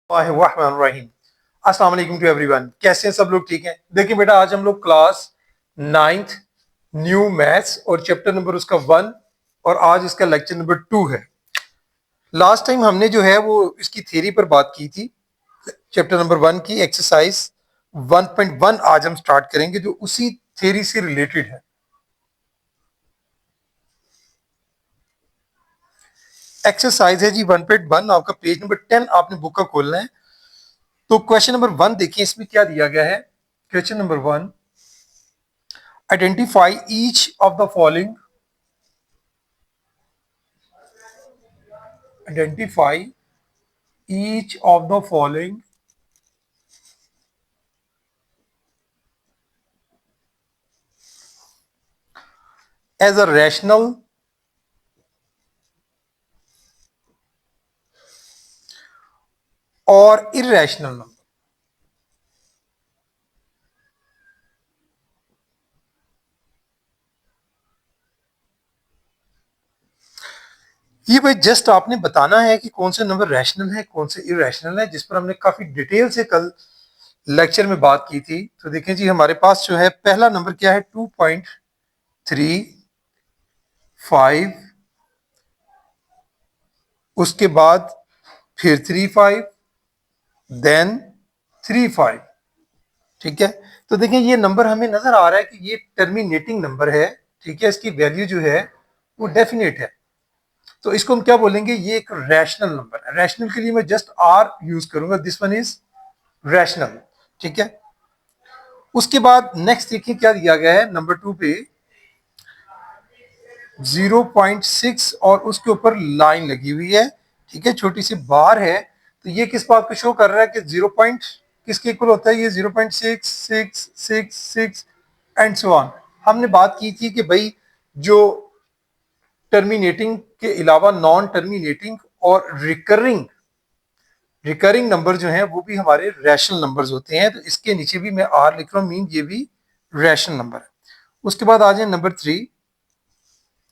रहीम। अस्सलाम वालेकुम to everyone. कैसे हैं सब लोग? ठीक हैं? देखिए बेटा, आज हम लोग क्लास नाइन्थ न्यू मैथ्स और चैप्टर नंबर उसका 1 और आज इसका लेक्चर नंबर 2 है। लास्ट टाइम हमने जो है वो इसकी थ्योरी पर बात की थी, चैप्टर नंबर 1 की एक्सरसाइज 1.1 आज हम स्टार्ट करेंगे जो उसी थ्योरी से रिलेटेड है। एक्सरसाइज है जी 1.1, आपका पेज नंबर 10 आपने बुक का खोलना है। तो क्वेश्चन नंबर 1 देखिए, इसमें क्या दिया गया है। Question number 1, identify each of the following identify each of the following as a rational or irrational number। ये भाई जस्ट आपने बताना है कि कौन से नंबर रैशनल है कौन से इरेशनल है, जिस पर हमने काफी डिटेल से कल लेक्चर में बात की थी। तो देखें जी, हमारे पास जो है पहला नंबर क्या है, 2.35, उसके बाद फिर 35, देन 35। ठीक है, तो देखें ये नंबर हमें नजर आ रहा है कि ये टर्मिनेटिंग नंबर है। ठीक है, इसकी वैल्यू जो है वो डेफिनेट है, तो इसको हम क्या बोलेंगे, ये एक रैशनल नंबर है। रैशनल के लिए मैं जस्ट आर यूज करूंगा, दिस वन इज रैशनल। ठीक है, उसके बाद नेक्स्ट देखिए क्या दिया गया है नंबर 2 पे, 0.6 और उसके ऊपर लाइन लगी हुई है। ठीक है, छोटी सी बार है, तो ये किस बात को शो कर रहा है कि 0 पॉइंट किसके इक्वल होता है, ये 0.66666 एंड सो ऑन। हमने बात की थी कि भाई जो टर्मिनेटिंग के अलावा नॉन टर्मिनेटिंग और रिकरिंग नंबर जो हैं वो भी हमारे रैशनल नंबर्स होते हैं। तो इसके नीचे भी मैं आर लिख रहा हूं, मीन ये भी रैशनल नंबर है। उसके बाद आ जाए नंबर 3,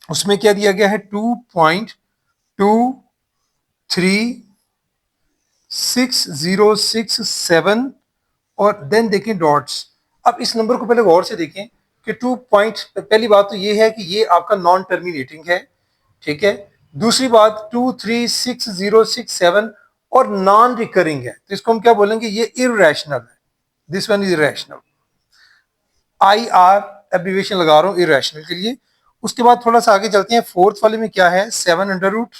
उसमें क्या दिया गया है, 2.2360667 और देन देखें डॉट्स। अब इस नंबर को पहले गौर से देखें कि 2 पॉइंट, पहली बात तो ये है कि ये आपका नॉन टर्मिनेटिंग है। ठीक है, दूसरी बात 2360667 और नॉन रिकरिंग है, तो इसको हम क्या बोलेंगे, ये इरेशनल है। This one is irrational, I R abbreviation लगा रहा हूं इरेशनल के लिए। उसके बाद थोड़ा सा आगे चलते हैं, फोर्थ वाले में क्या है, 7 अंडर रूट।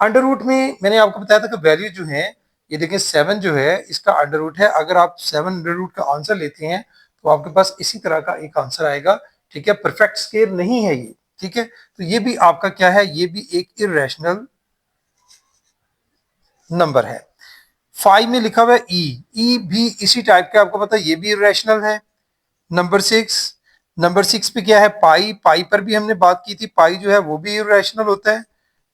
अंडर रूट में मैंने आपको बताया था कि वैल्यू जो है, ये देखें 7 जो है इसका अंडर रूट है। अगर आप 7 अंडर रूट का आंसर लेते हैं तो आपके पास इसी तरह का एक आंसर आएगा। ठीक है, परफेक्ट स्केयर नहीं है ये। ठीक है, तो ये भी आपका क्या है, ये भी एक इरेशनल नंबर है। 5 में लिखा हुआ है ई भी इसी टाइप का, आपको पता है ये भी इरेशनल है। नंबर 6 पे क्या है, पाई पर भी हमने बात की थी, पाई जो है वो भी इरेशनल होता है।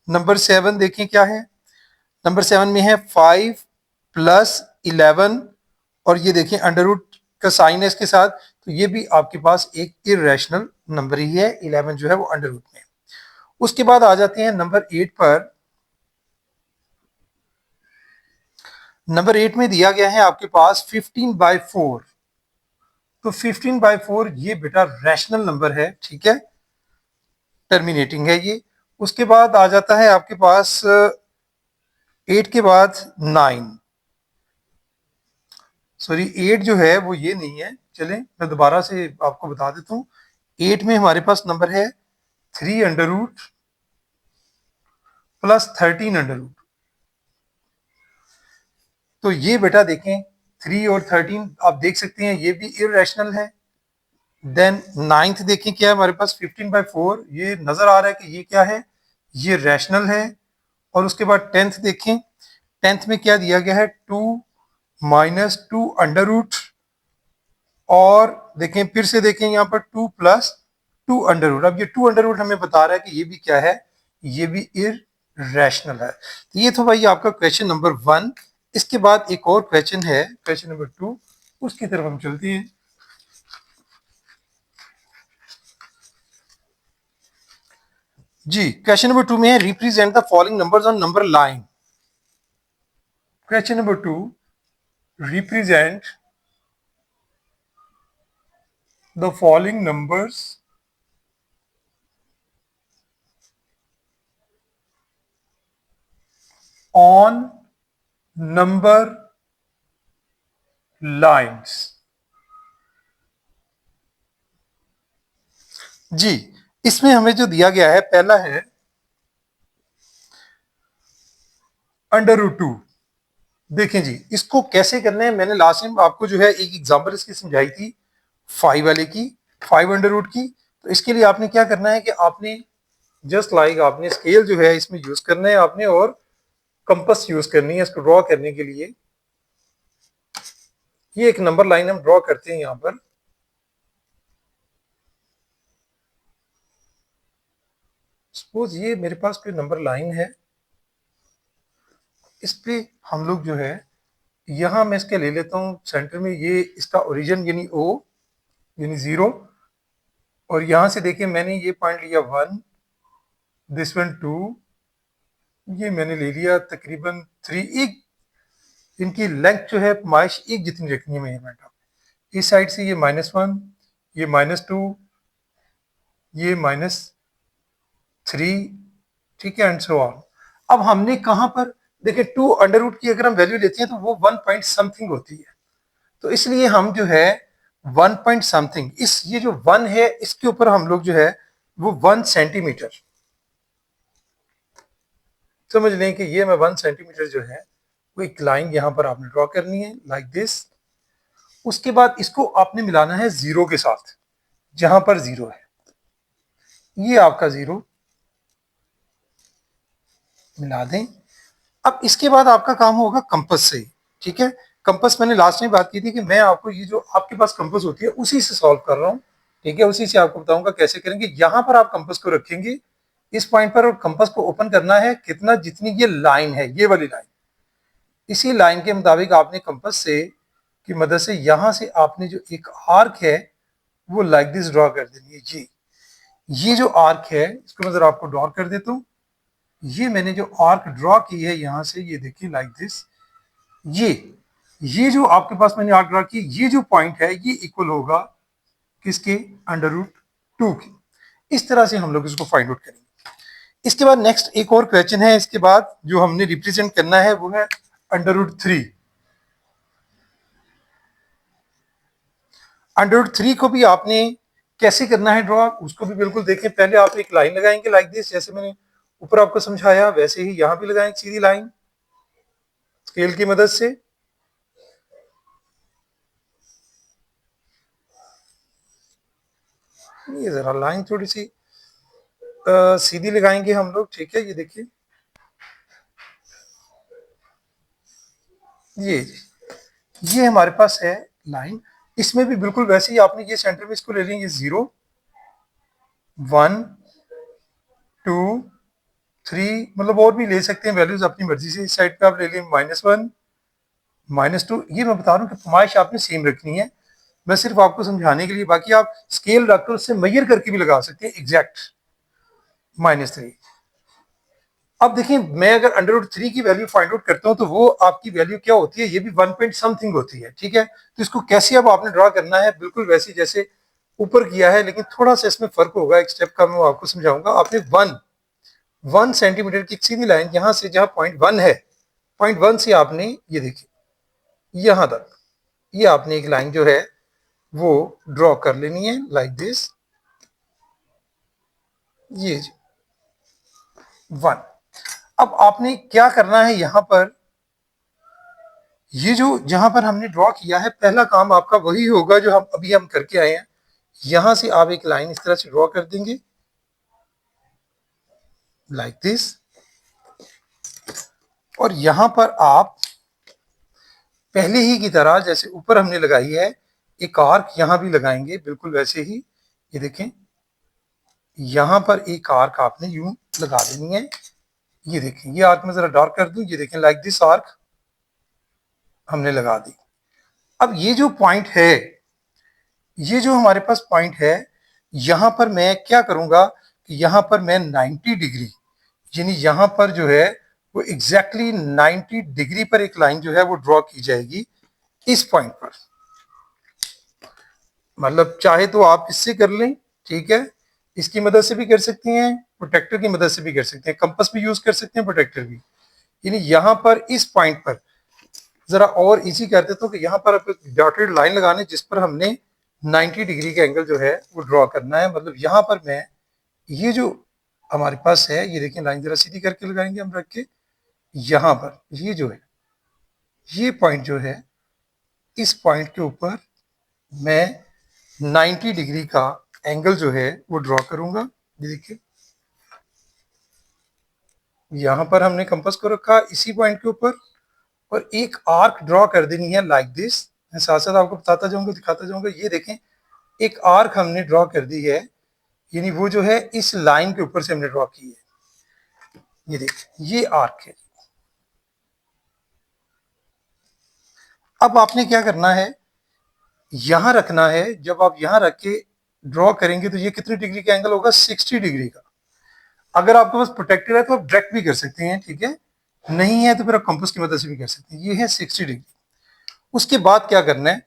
नंबर 7 देखें क्या है, नंबर 7 में है 5+11 और ये देखें अंडर रूट का साइन है इसके साथ, तो ये भी आपके पास एक इरेशनल नंबर ही है। 11 जो है वो अंडर रूट में। उसके बाद आ जाते हैं नंबर 8 पर। नंबर 8 में दिया गया है आपके पास 15/4, तो 15/4 ये बेटा रैशनल नंबर है। ठीक है, टर्मिनेटिंग है ये। उसके बाद आ जाता है आपके पास 8 के बाद 9, सॉरी 8 जो है वो ये नहीं है, चलें मैं दोबारा से आपको बता देता हूँ। 8 में हमारे पास नंबर है 3 under root plus 13 under root. तो ये बेटा देखें 3 और 13 आप देख सकते हैं ये भी इरेशनल है। देन नाइन्थ देखें क्या है हमारे पास, 15/4, ये नजर आ रहा है कि ये क्या है, ये रैशनल है। और उसके बाद 10th देखें, 10th में क्या दिया गया है, 2 - 2 अंडर रूट और देखें फिर से देखें यहाँ पर 2+2 अंडर रूट। अब ये 2 अंडर रूट हमें बता रहा है कि ये भी क्या है, ये भी इरेशनल है। तो ये तो भाई आपका क्वेश्चन नंबर 1। इसके बाद एक और क्वेश्चन है, क्वेश्चन नंबर 2, उसकी तरफ हम चलते हैं। जी, क्वेश्चन नंबर 2 में है, represent the following numbers on number line. Question number 2, represent the following numbers on number lines। जी, इसमें हमें जो दिया गया है पहला है √2। देखें जी, इसको कैसे करना है, मैंने लास्ट टाइम आपको जो है एक एग्जांपल इसकी समझाई थी 5 वाले की, 5 √ की। तो इसके लिए आपने क्या करना है कि आपने जस्ट लाइक आपने स्केल जो है इसमें यूज करना है आपने, और कंपास यूज करनी है इसको ड्रॉ करने के लिए। ये एक नंबर लाइन हम ड्रॉ करते हैं यहां पर। सपोज ये मेरे पास कोई नंबर लाइन है, इस पे हम लोग जो है यहां मैं इसके ले लेता हूं सेंटर में, ये इसका ओरिजिन यानी ओ यानी 0, और यहां से देखिए मैंने ये पॉइंट लिया 1, दिस वन 2, ये मैंने ले लिया तकरीबन 3। एक इनकी लेंथ जो है पैमाइश एक जितनी रखनी है मेजरमेंट आप। इस साइड से ये -1, ये -2, ये -3, ठीक है, एंड सो ऑन। अब हमने कहां पर देखिए 2 √ की अगर हम वैल्यू लेते हैं तो वो 1 पॉइंट समथिंग होती है, तो इसलिए हम जो है 1 पॉइंट समथिंग, इस ये जो 1 है इसके ऊपर हम लोग जो है वो 1 सेंटीमीटर समझ लें कि ये मैं 1 सेंटीमीटर जो है वो एक लाइन यहां पर आपने ड्रॉ करनी है लाइक दिस। उसके बाद इसको आपने मिलाना है 0 के साथ, जहां पर 0 है ये आपका 0 मिला दें। अब इसके बाद आपका काम होगा कंपास से, ठीक है। कंपास मैंने लास्ट टाइम बात की थी कि मैं आपको ये जो आपके पास कंपास होती है उसी से सॉल्व कर रहा हूं, ठीक है, उसी से आपको बताऊंगा कैसे करेंगे। यहां पर आप कंपास को रखेंगे इस पॉइंट पर, और कंपास को ओपन करना है कितना, जितनी ये लाइन है ये वाली लाइन, इसी लाइन के मुताबिक आपने कंपास से की मदद से यहां से आपने जो एक आर्क है वो लाइक दिस ड्रॉ कर देनी है। ये जो आर्क है इसको मैं जरा आपको ड्रॉ कर देता हूं। ये मैंने जो आर्क ड्रॉ की है यहां से, ये देखिए लाइक दिस, ये जो आपके पास मैंने आर्क ड्रॉ की, ये जो पॉइंट है ये इक्वल होगा किसके, √2 के। इस तरह से हम लोग इसको फाइंड आउट करेंगे। इसके बाद नेक्स्ट एक और क्वेश्चन है, इसके बाद जो हमने रिप्रेजेंट करना है वो है √3। √3 को भी आपने कैसे करना है ड्रॉ, उसको भी बिल्कुल देखें। पहले आप एक लाइन लगाएंगे लाइक दिस, जैसे मैंने ऊपर आपको समझाया वैसे ही यहां भी लगाएं सीधी लाइन स्केल की मदद से। ये जरा लाइन थोड़ी सी सीधी लगाएंगे हम लोग, ठीक है। ये देखिए ये हमारे पास है लाइन, इसमें भी बिल्कुल वैसे ही आपने ये सेंटर में इसको ले लेंगे 0, 1, 2, 3, मतलब और भी ले सकते हैं वैल्यूज अपनी मर्जी से। इस साइड पे आप ले लें -1, -2। ये मैं बता रहा हूँ कि फरमाइश आपने सेम रखनी है, मैं सिर्फ आपको समझाने के लिए, बाकी आप स्केल रखकर उससे मेजर करके भी लगा सकते हैं एग्जैक्ट -3। अब देखिए मैं अगर √3 की वैल्यू फाइंड आउट करता हूं तो वो आपकी वैल्यू क्या होती है, ये भी 1 पॉइंट समथिंग होती है, ठीक है। तो इसको कैसे अब आपने ड्रॉ करना है, बिल्कुल वैसे जैसे ऊपर किया है, लेकिन थोड़ा सा इसमें फर्क होगा, एक स्टेप का मैं आपको समझाऊंगा। आपने 1 सेंटीमीटर की सीधी लाइन यहां से, जहां .1 है, .1 से आपने ये देखिए यहां तक ये आपने एक लाइन जो है वो ड्रॉ कर लेनी है लाइक दिस, ये 1। अब आपने क्या करना है यहां पर, ये जो जहां पर हमने ड्रॉ किया है पहला काम आपका वही होगा जो हम अभी करके आए हैं। यहां से आप एक लाइन इस तरह से ड्रॉ कर देंगे लाइक दिस, और यहां पर आप पहले ही की तरह जैसे ऊपर हमने लगाई है एक आर्क यहां भी लगाएंगे बिल्कुल वैसे ही। ये देखें यहां पर एक आर्क आपने यूं लगा देनी है। ये देखें ये आर्क में जरा डार्क कर दूं, ये देखें लाइक दिस आर्क हमने लगा दी। अब ये जो पॉइंट है, ये जो हमारे पास पॉइंट है, यहां पर मैं क्या करूंगा कि यहां पर मैं 90 डिग्री यानी यहां पर जो है वो एग्जैक्टली 90 डिग्री पर एक लाइन जो है वो ड्रॉ की जाएगी इस पॉइंट पर। मतलब चाहे तो आप इससे कर लें, ठीक है, इसकी मदद से भी कर सकती हैं, प्रोटेक्टर की मदद से भी कर सकते हैं, कंपास भी यूज कर सकते हैं, प्रोटेक्टर भी। यानी यहां पर इस पॉइंट पर जरा और इजी कर देता हूं कि यहां पर आप एक डॉटेड लाइन लगाने जिस पर हमने 90 डिग्री का एंगल जो है वो ड्रॉ करना है। मतलब यहां पर मैं ये जो हमारे पास है, ये देखिए लाइन जरा सीधी करके लगाएंगे हम रख के, यहां पर ये जो है ये पॉइंट जो है, इस पॉइंट के ऊपर मैं 90 डिग्री का एंगल जो है वो ड्रॉ करूंगा। ये देखिए यहां पर हमने कंपास को रखा इसी पॉइंट के ऊपर और एक आर्क ड्रॉ कर देनी है लाइक दिस। मैं साथ साथ आपको बताता जाऊंगा, दिखाता जाऊंगा। ये देखें एक आर्क हमने ड्रॉ कर दी है, यानी वो जो है इस लाइन के ऊपर से हमने ड्रॉ की है। ये देखिए ये आर्क है। अब आपने क्या करना है, यहां रखना है। जब आप यहां रख के ड्रॉ करेंगे तो ये कितनी डिग्री का एंगल होगा, 60 डिग्री का। अगर आपके पास प्रोटेक्टर है तो आप डायरेक्ट भी कर सकते हैं, ठीक है, नहीं है तो फिर आप कंपास की मदद से भी कर सकते हैं। ये है 60 डिग्री। उसके बाद क्या करना है,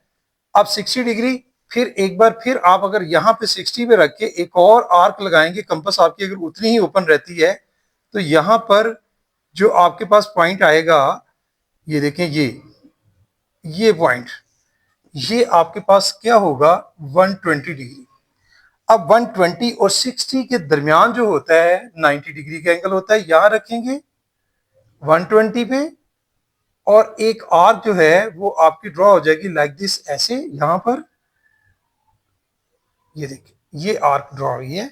आप 60 डिग्री फिर एक बार फिर आप अगर यहाँ पे 60 पे रख के एक और आर्क लगाएंगे, कंपास आपकी अगर उतनी ही ओपन रहती है तो यहाँ पर जो आपके पास पॉइंट आएगा, ये देखें ये पॉइंट, ये आपके पास क्या होगा 120 डिग्री। अब 120 और 60 के दरमियान जो होता है 90 डिग्री का एंगल होता है, यहां रखेंगे 120 पे और एक आर्क जो है वो आपकी ड्रॉ हो जाएगी लाइक दिस, ऐसे यहां पर। ये देखिए ये आर्क ड्रॉ हुई है,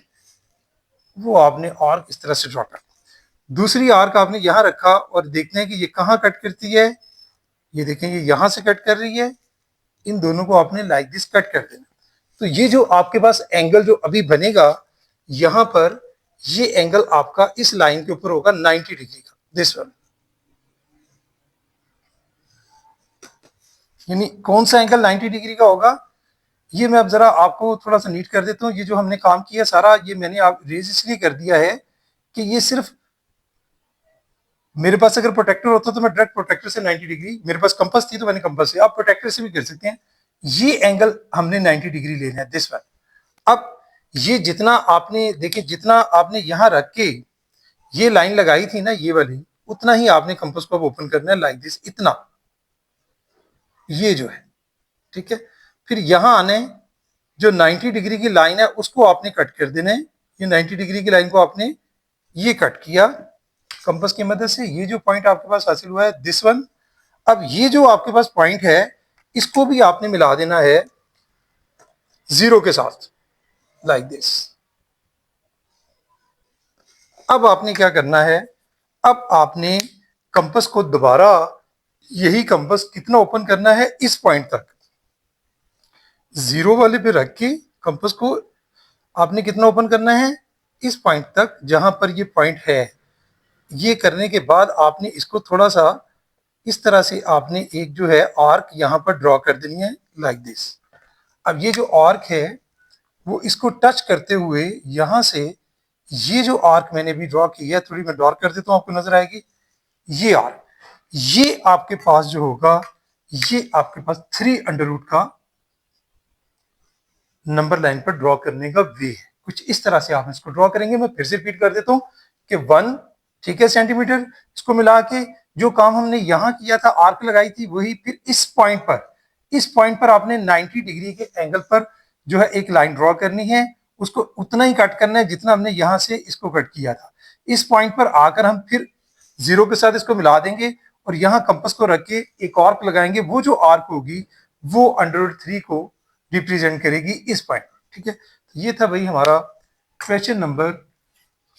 वो आपने आर्क इस तरह से ड्रॉ कर। दूसरी आर्क आपने यहां रखा और देखते हैं कि ये कहां कट करती है। ये देखें ये यहां से कट कर रही है, इन दोनों को आपने लाइक दिस कट कर देना। तो ये जो आपके पास एंगल जो अभी बनेगा यहां पर, ये एंगल आपका इस लाइन के ऊपर होगा 90 डिग्री का, दिस वन। यानी कौन सा एंगल 90 डिग्री का होगा, ये मैं अब जरा आपको थोड़ा सा नीट कर देता हूँ। ये जो हमने काम किया सारा, ये मैंने आप रेज इसलिए कर दिया है कि ये सिर्फ मेरे पास अगर प्रोटेक्टर होता तो मैं डायरेक्ट प्रोटेक्टर से 90 डिग्री, मेरे पास कंपास थी तो मैंने कंपास से, आप प्रोटेक्टर से भी कर सकते हैं। ये एंगल हमने 90 डिग्री लेना है, दिस वन। अब ये जितना आपने देखिए, जितना आपने यहां रख के ये लाइन लगाई थी ना ये वाली, उतना ही आपने कंपास को ओपन करना है लाइक दिस, इतना, ये जो है, ठीक है। फिर यहां आने जो 90 डिग्री की लाइन है उसको आपने कट कर देना है। ये 90 डिग्री की लाइन को आपने ये कट किया कंपास की मदद से। ये जो पॉइंट आपके पास हासिल हुआ है दिस वन। अब ये जो आपके पास पॉइंट है इसको भी आपने मिला देना है जीरो के साथ लाइक दिस। अब आपने क्या करना है, अब आपने कंपास को दोबारा यही कंपास कितना ओपन करना है, इस पॉइंट तक, जीरो वाले पे रख के कंपास को आपने कितना ओपन करना है, इस पॉइंट तक जहां पर ये पॉइंट है। ये करने के बाद आपने इसको थोड़ा सा इस तरह से आपने एक जो है आर्क यहां पर ड्रॉ कर देनी है लाइक दिस। अब ये जो आर्क है वो इसको टच करते हुए यहां से ये जो आर्क मैंने भी ड्रॉ की है, थोड़ी मैं डार्क कर देता हूं आपको नजर आएगी, ये आर्क, ये आपके पास जो होगा, ये आपके पास 3 अंडर रूट का नंबर लाइन पर ड्रॉ करने का वे है। कुछ इस तरह से आप इसको ड्रॉ करेंगे। मैं फिर से रिपीट कर देता हूं कि 1, ठीक है, सेंटीमीटर, इसको मिला के जो काम हमने यहां किया था, आर्क लगाई थी, वही फिर इस पॉइंट पर आपने 90 डिग्री के एंगल पर जो है एक लाइन ड्रॉ करनी है। उसको उतना ही कट करना है जितना हमने यहां से इसको कट किया था। इस पॉइंट पर आकर हम फिर जीरो के साथ इसको मिला देंगे और यहाँ कंपास को रख के एक आर्क लगाएंगे। वो जो आर्क होगी वो √3 को रिप्रेजेंट करेगी इस पॉइंट, ठीक है। तो ये था भाई हमारा क्वेश्चन नंबर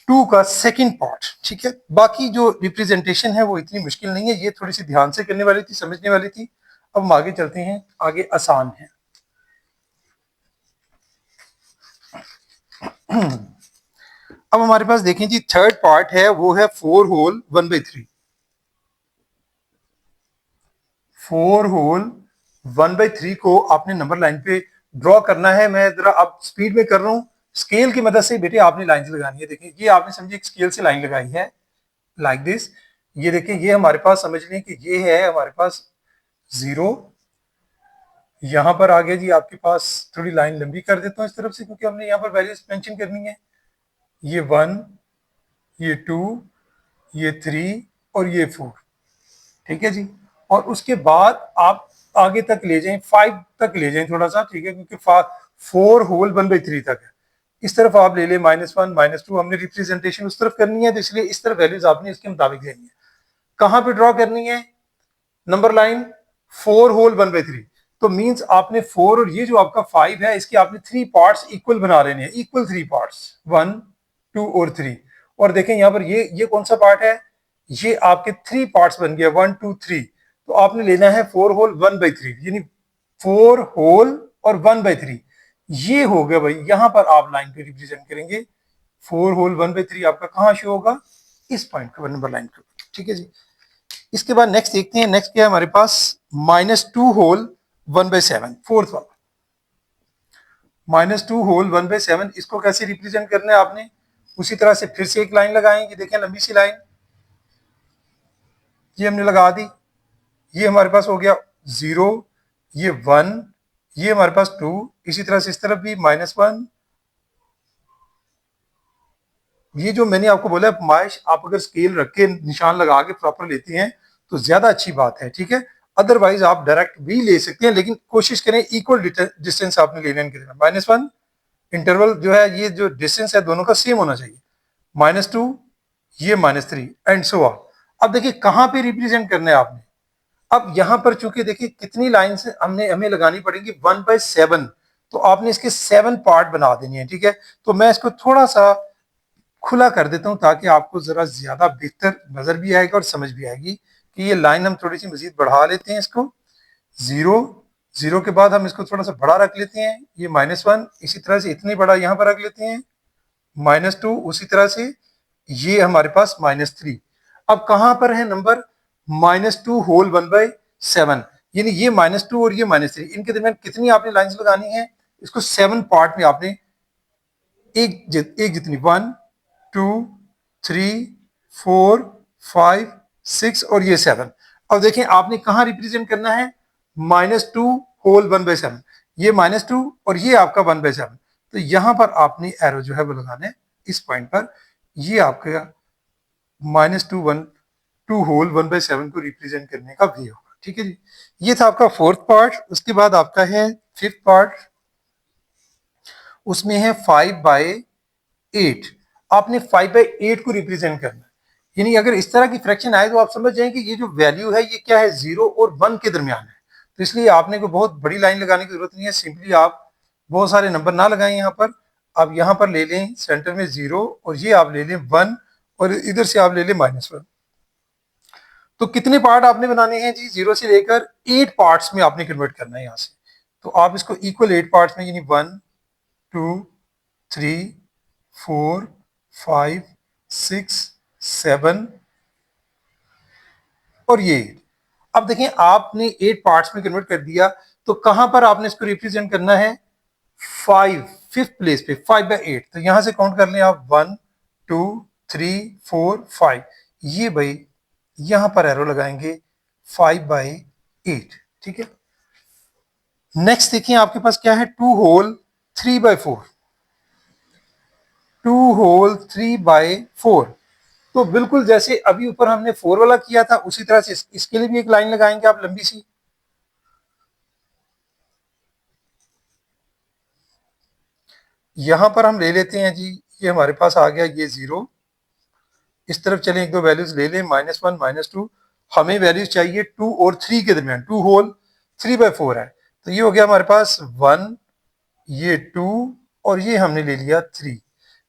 2 का सेकंड पार्ट, ठीक है। बाकी जो रिप्रेजेंटेशन है वो इतनी मुश्किल नहीं है, ये थोड़ी सी ध्यान से करने वाली थी, समझने वाली थी। अब हम आगे चलते हैं, आगे आसान है। अब हमारे पास देखें जी थर्ड पार्ट है, वो है 4 होल 1/3। 4 होल 1/3 को आपने नंबर लाइन पे ड्रॉ करना है। मैं जरा अब स्पीड में कर रहा हूं, स्केल की मदद से बेटे आपने लाइन लगानी है। देखिए ये आपने समझी एक स्केल से लाइन लगाई है लाइक दिस। ये देखें, ये हमारे पास समझ लें कि ये है हमारे पास 0, यहां पर आ गया जी आपके पास, थोड़ी लाइन लंबी कर देता हूं इस तरफ से क्योंकि हमने यहाँ पर वैल्यूज मेंशन करनी है। ये 1, ये 2, ये 3 और ये 4, ठीक है जी। और उसके बाद आप आगे तक ले जाएं, 5 तक ले जाएं थोड़ा सा, ठीक है, क्योंकि 4 होल 1/3 तक है। इस तरफ आप ले लें -1 -2, हमने रिप्रेजेंटेशन उस तरफ करनी है तो इसलिए इस तरफ वैल्यूज आपने इसके मुताबिक देनी है। कहां पे ड्रॉ करनी है नंबर लाइन? 4 होल 1/3, तो मींस आपने 4 और ये जो आपका 5 है इसके आपने 3 पार्ट्स इक्वल बना लेने हैं, इक्वल 3 पार्ट्स, 1 2 और 3। और देखें यहाँ पर ये कौन सा पार्ट है, ये आपके 3 पार्ट्स बन गया, 1 2 3। तो आपने लेना है 4 होल 1/3, यानी 4 होल और 1/3, ये हो गया भाई। यहां पर आप लाइन पे रिप्रेजेंट करेंगे, 4 होल 1/3 आपका कहां शो होगा? इस पॉइंट पर, नंबर लाइन पर, ठीक है जी। इसके बाद नेक्स्ट देखते हैं, नेक्स्ट क्या है हमारे पास, -2 होल 1/7, फोर्थ वाला। -2 होल 1/7, इसको कैसे रिप्रेजेंट करना है आपने? उसी तरह से फिर से एक लाइन लगाएंगे, देखें लंबी सी लाइन, ये हमने लगा दी। ये हमारे पास हो गया 0, ये 1, ये हमारे पास 2, इसी तरह से इस तरफ भी -1। ये जो मैंने आपको बोला है माइश, आप अगर स्केल रख के निशान लगा के प्रॉपर लेते हैं तो ज्यादा अच्छी बात है, ठीक है। अदरवाइज आप डायरेक्ट भी ले सकते हैं, लेकिन कोशिश करें इक्वल डिस्टेंस आपने लेने के लिए। -1 इंटरवल जो है, ये जो डिस्टेंस है दोनों का सेम होना चाहिए। -2, ये -3 एंड सो ऑन। अब देखिए कहां पे रिप्रेजेंट करना है आपने। अब यहां पर चूंकि देखिए कितनी लाइन से हमें लगानी पड़ेगी, 1/7, तो आपने इसके 7 पार्ट बना देने हैं, ठीक है। तो मैं इसको थोड़ा सा खुला कर देता हूं ताकि आपको जरा ज्यादा बेहतर नजर भी आएगा और समझ भी आएगी कि ये लाइन हम थोड़ी सी मजीद बढ़ा लेते हैं इसको। 0, 0 के बाद हम इसको थोड़ा सा बड़ा रख लेते हैं, ये -1, इसी तरह से इतनी बड़ा यहां पर रख लेते हैं, -2 उसी तरह से, ये हमारे पास -3। अब कहां पर है नंबर? -2 होल 1/7, यानी ये -2 और ये -3, इनके दरमियान कितनी आपने लाइंस लगानी है? इसको 7 पार्ट में आपने एक जितनी, 1 2 3 4 5 6 और ये 7। अब देखें आपने कहां रिप्रेजेंट करना है, -2 होल 1/7, ये -2 और ये आपका 1/7। तो यहां पर आपने एरो जो है वो लगाना है इस पॉइंट पर, ये आपका -2 होल 1/7 को रिप्रेजेंट करने का वे होगा, ठीक है जी। ये था आपका फोर्थ पार्ट। उसके बाद आपका है फिफ्थ पार्ट, उसमें है 5/8। आपने 5/8 को रिप्रेजेंट करना है, यानी अगर इस तरह की फ्रैक्शन आए तो आप समझ जाएं कि ये जो वैल्यू है ये क्या है, 0 और 1 के दरमियान है। तो इसलिए आपने कोई बहुत बड़ी लाइन लगाने की जरूरत नहीं है, सिंपली आप बहुत सारे नंबर ना लगाएं यहाँ पर। आप यहाँ पर ले लें सेंटर में 0 और ये आप ले लें 1 और इधर से आप ले लें -1। तो कितने पार्ट आपने बनाने हैं जी? 0 से लेकर 8 पार्ट्स में आपने कन्वर्ट करना है यहाँ से। तो आप इसको इक्वल 8 पार्ट्स में, यानी 1 2 3 4 5 6 7 और ये 8। अब देखें आपने 8 पार्ट्स में कन्वर्ट कर दिया, तो कहां पर आपने इसको रिप्रेजेंट करना है? 5, फिफ्थ प्लेस पे, 5/8। तो यहां से काउंट कर लें आप, 1 2 3 4 5, ये भाई यहां पर एरो लगाएंगे 5/8, ठीक है। नेक्स्ट देखिए आपके पास क्या है, 2 होल 3/4, 2 होल 3/4। तो बिल्कुल जैसे अभी ऊपर हमने 4 वाला किया था उसी तरह से इसके लिए भी एक लाइन लगाएंगे आप लंबी सी। यहां पर हम ले लेते हैं जी, ये हमारे पास आ गया ये 0, इस तरफ चलें एक दो वैल्यूज ले लें, -1 -2। हमें वैल्यूज चाहिए 2 और 3 के दरमियान, 2 होल 3/4 है, तो ये हो गया हमारे पास 1, ये 2 और ये हमने ले लिया 3।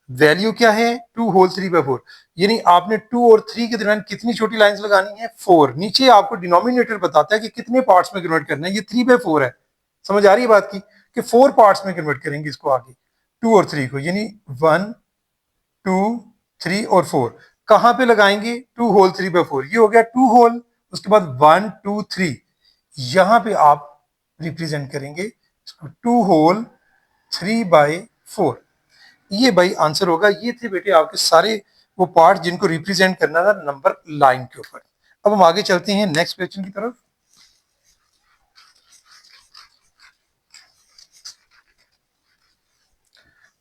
वैल्यू क्या है? 2 होल 3/4, यानी आपने 2 और 3 के दरमियान कितनी छोटी लाइंस लगानी है? 4। नीचे आपको डिनोमिनेटर बताता है कि कितने पार्ट्स में कन्वर्ट करना है, ये 3/4 है। समझ आ रही है बात की, कि 4 पार्ट्स में कन्वर्ट करेंगे इसको आगे, 2 और 3 को, यानी 1 2 3 और 4। कहां पे लगाएंगे? 2 होल 3/4, ये हो गया 2 होल। उसके बाद 1 2 3, यहां पे आप रिप्रेजेंट करेंगे 2 होल 3/4। ये भाई आंसर होगा। ये थे बेटे आपके सारे वो पार्ट जिनको रिप्रेजेंट करना था नंबर लाइन के ऊपर। अब हम आगे चलते हैं नेक्स्ट क्वेश्चन की तरफ।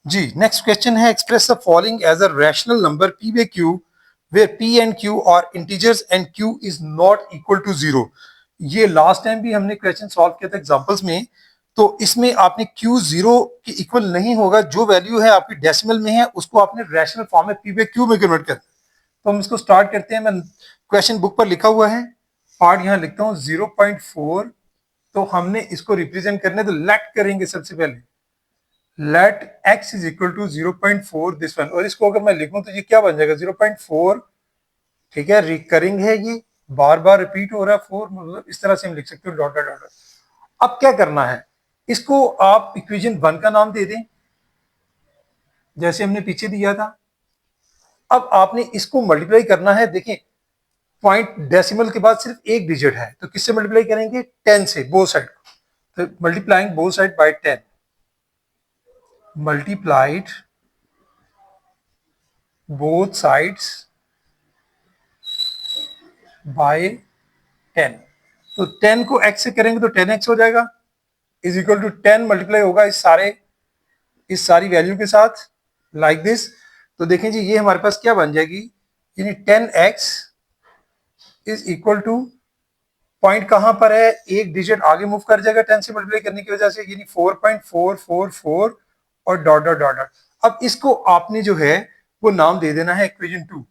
जी नेक्स्ट क्वेश्चन है, express the following as a rational number p by q where p and q are integers and q is not equal to 0। ये लास्ट टाइम भी हमने क्वेश्चन सॉल्व किया था एग्जांपल्स में, तो इसमें आपने q 0 के इक्वल नहीं होगा, जो वैल्यू है आपकी डेसिमल में है उसको आपने रैशनल फॉर्म में p बाय q में कन्वर्ट करना। तो हम इसको स्टार्ट करते हैं। मैं क्वेश्चन बुक पर लिखा हुआ है, पार्ट यहाँ लिखता हूँ 0.4। तो हमने इसको रिप्रेजेंट करने तो लेट करेंगे सबसे पहले, let x is equal to 0.4 this one, और इसको अगर मैं लिखूं तो ये क्या बन जाएगा 0.4। ठीक है, रिकरिंग है, ये बार बार रिपीट हो रहा है 4, मतलब इस तरह से हम लिख सकते हो डॉट डॉट डॉट। अब क्या करना है, इसको आप इक्वेशन 1 का नाम दे दें जैसे हमने पीछे दिया था। अब आपने इसको मल्टीप्लाई करना है। देखिए पॉइंट डेसिमल के बाद सिर्फ एक डिजिट है, तो किससे मल्टीप्लाई करेंगे 10 से, बोथ साइड को। तो multiplying both side by 10, multiplied both sides bye 10। तो 10 को x से करेंगे तो 10x हो जाएगा, इज इक्वल टू 10 मल्टीप्लाई होगा इस सारी वैल्यू के साथ लाइक दिस। तो देखें जी ये हमारे पास क्या बन जाएगी, यानी 10x is equal to, point कहां पर है, एक डिजिट आगे मूव कर जाएगा 10 से मल्टीप्लाई करने की वजह से, यानी 4.444 और डॉट डॉट डॉट डॉट। अब इसको आपने जो है वो नाम दे देना है इक्वेशन 2।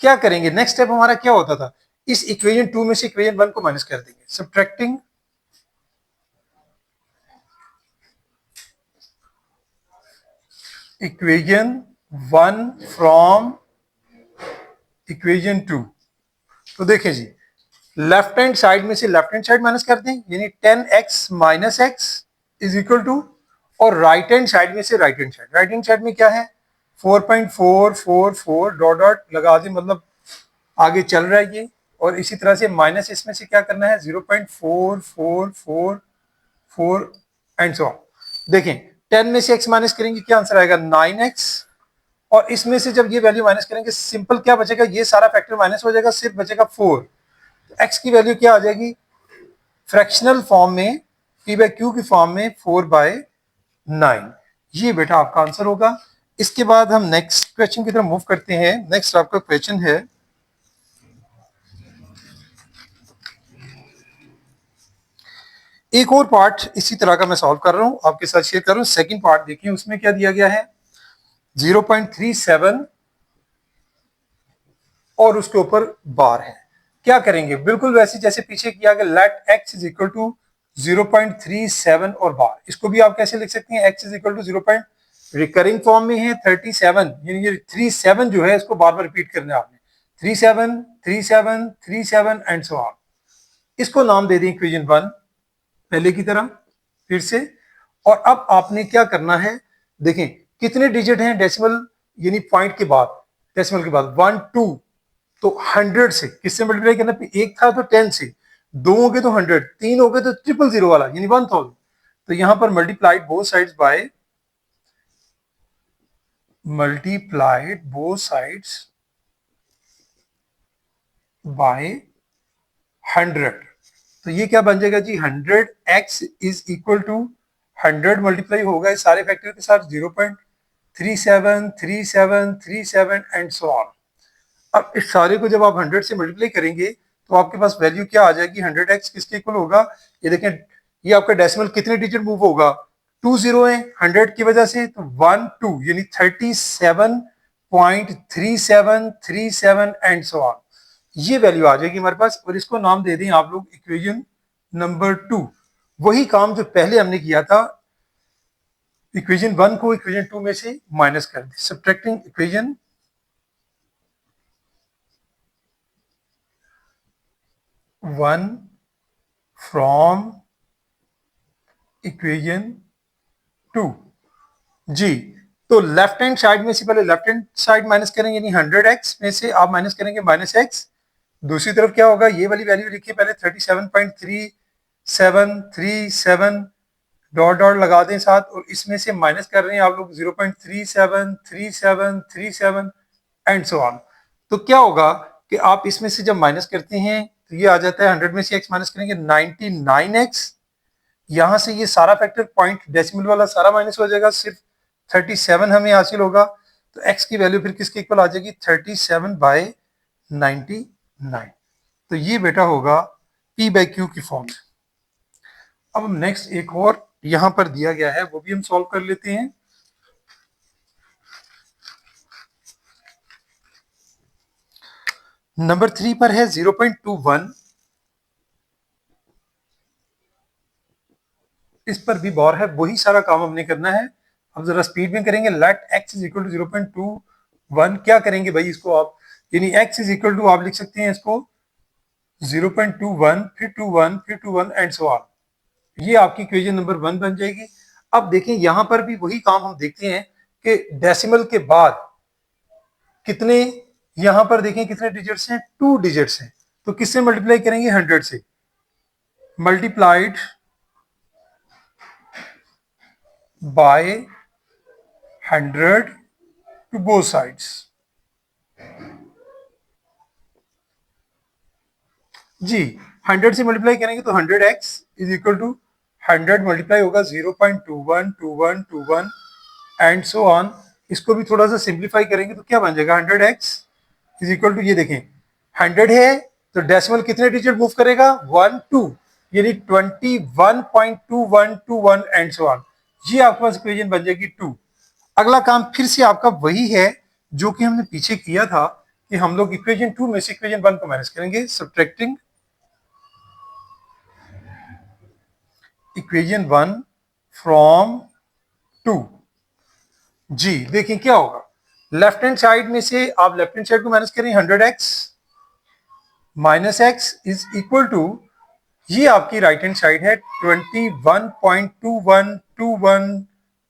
क्या करेंगे, नेक्स्ट स्टेप हमारा क्या होता था, इस इक्वेशन 2 में से इक्वेशन 1 को माइनस कर देंगे, सब्ट्रैक्टिंग इक्वेशन 1 फ्रॉम इक्वेशन 2। तो देखें जी लेफ्ट हैंड साइड में से लेफ्ट हैंड साइड माइनस कर दें, यानी 10x minus X is equal to, और राइट हैंड साइड में से राइट हैंड साइड में क्या है 4.444 डॉट डॉट लगा दें, मतलब आगे चल रहा है ये। और इसी तरह से माइनस इसमें से क्या करना है 0.4444 एंड सो ऑन। देखें 10 में से x माइनस करेंगे क्या आंसर आएगा 9x, और इसमें से जब ये वैल्यू माइनस करेंगे सिंपल क्या बचेगा, ये सारा फैक्टर माइनस हो जाएगा, सिर्फ बचेगा 4। तो x की वैल्यू क्या आ जाएगी फ्रैक्शनल फॉर्म में p बाय q की फॉर्म में 4/9। ये बेटा आपका आंसर होगा। इसके बाद हम नेक्स्ट क्वेश्चन की तरफ मूव करते हैं। नेक्स्ट आपका क्वेश्चन है, एक और पार्ट इसी तरह का मैं सॉल्व कर रहा हूं, आपके साथ शेयर कर रहा हूं। सेकंड पार्ट देखिए उसमें क्या दिया गया है 0.37 और उसके ऊपर बार है। क्या करेंगे, बिल्कुल वैसे जैसे पीछे किया गया, let x is equal to 0.37 और बार। इसको भी आप कैसे लिख सकते हैं, x is equal to 0. Recurring form में है 37, यानी ये 37 जो है इसको बार बार रिपीट करना है आपने, 37 37 37 एंड सो ऑन। इसको नाम दे दें इक्वेशन 1 पहले की तरह फिर से। और अब आपने क्या करना है, देखें कितने डिजिट हैं डेसिमल, यानी पॉइंट के बाद, डेसिमल के बाद 1 2, तो 100 से किससे मल्टीप्लाई करना, एक था तो 10 से, दो हो गए तो 100, तीन हो गए तो 000 वाला यानी 1000। तो यहां पर multiplied both sides by, multiplied both sides by 100। तो ये क्या बन जाएगा जी 100x is equal to 100 multiply होगा इस सारे फैक्टर के साथ 0.37 37 37 एंड सो ऑन। अब इस सारे को जब आप 100 से मल्टीप्लाई करेंगे तो आपके पास वैल्यू क्या आ जाएगी, 100x किसके इक्वल होगा, ये देखें ये आपका डेसिमल कितने डिजिट मूव होगा, 2 0 है 100 की वजह से, तो 1 2 यानी 37.3737 एंड सो ऑन। ये वैल्यू आ जाएगी हमारे पास, और इसको नाम दे दें आप लोग इक्वेशन नंबर 2। वही काम जो पहले हमने किया था, इक्वेशन 1 को इक्वेशन 2 में से माइनस कर दें, सब्ट्रैक्टिंग इक्वेशन 1 फ्रॉम इक्वेशन 2। जी तो लेफ्ट हैंड साइड में से पहले लेफ्ट हैंड साइड माइनस करेंगे, यानी 100x में से आप माइनस करेंगे माइनस x। दूसरी तरफ क्या होगा, ये वाली वैल्यू लिखिए पहले 37.3737 डॉट डॉट लगा दें साथ, और इसमें से माइनस कर रहे हैं आप लोग 0.37 37 37 एंड सो ऑन। तो क्या होगा कि आप इसमें से जब माइनस करते हैं तो ये आ जाता है 100 में से x माइनस करेंगे 99x, यहां से ये सारा फैक्टर पॉइंट डेसिमल वाला सारा माइनस हो जाएगा, सिर्फ 37 हमें हासिल होगा। तो x की वैल्यू फिर किसके इक्वल आ जाएगी 37/99। तो ये बेटा होगा p/q की फॉर्म। अब हम नेक्स्ट एक और यहां पर दिया गया है वो भी हम सॉल्व कर लेते हैं। नंबर 3 पर है 0.21, इस पर भी बॉर है, वही सारा काम हमने करना है। अब जरा स्पीड में करेंगे। Let x is equal to 0.21, क्या करेंगे भाई इसको आप, यानी x इज इक्वल टू आप लिख सकते हैं इसको 0.21 फिर 21 फिर 21 एंड सो ऑन। ये आपकी इक्वेशन नंबर 1 बन जाएगी। अब देखें यहां पर भी वही काम हम देखते हैं कि डेसिमल के बाद कितने, यहां पर देखें कितने डिजिट्स हैं, 2 डिजिट्स हैं। तो किससे मल्टीप्लाई करेंगे 100 से, multiplied by 100 to both sides. जी 100 से मल्टीप्लाई करेंगे तो 100x is equal to 100 multiply होगा 0.212121 एंड सो ऑन। इसको भी थोड़ा सा सिंप्लीफाई करेंगे तो क्या बन जाएगा 100x इज इक्वल टू, ये देखें 100 है तो डेसिमल कितने डिजिट मूव करेगा 1 2, यानी 21.2121 एंड सो ऑन। ये आपके पास इक्वेशन बन जाएगी 2। अगला काम फिर से आपका वही है जो कि हमने पीछे किया था कि हम लोग इक्वेशन 2 में से इक्वेशन 1 को माइनस करेंगे, सब्ट्रैक्टिंग इक्वेशन 1 फ्रॉम 2। जी देखिए क्या होगा, लेफ्ट हैंड साइड में से आप लेफ्ट हैंड साइड को माइनस करें 100x minus x is equal to, ये आपकी राइट हैंड साइड है 21.2121,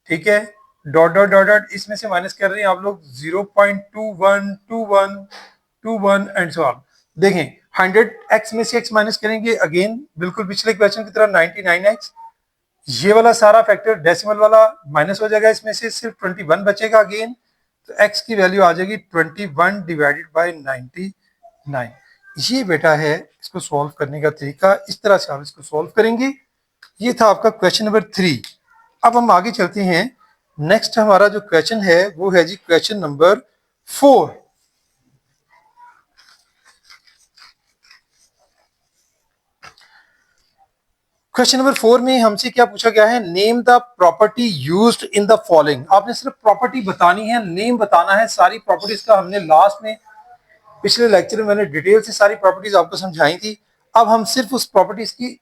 ठीक है, डॉट डॉट डॉट डॉट इसमें से माइनस कर रहे हैं आप लोग 0.212121 एंड सो ऑन। देखें 100x में से x माइनस करेंगे अगेन बिल्कुल पिछले क्वेश्चन की तरह 99x, ये वाला सारा फैक्टर डेसिमल वाला माइनस हो जाएगा, इसमें से सिर्फ 21 बचेगा अगेन। तो x की वैल्यू आ जाएगी 21 डिवाइडेड बाय 99। ये बेटा है इसको सॉल्व करने का तरीका, इस तरह से आप इसको सॉल्व करेंगे। ये था आपका क्वेश्चन नंबर 3। अब हम आगे चलते हैं। नेक्स्ट हमारा जो क्वेश्चन है वो है जी क्वेश्चन नंबर 4। क्वेश्चन नंबर 4 में हमसे क्या पूछा गया है, name the property used in the following. आपने सिर्फ प्रॉपर्टी बतानी है, नेम बताना है। सारी प्रॉपर्टीज का हमने लास्ट में पिछले लेक्चर में मैंने डिटेल से सारी प्रॉपर्टीज आपको समझाई थी। अब हम सिर्फ उस प्रॉपर्टीज की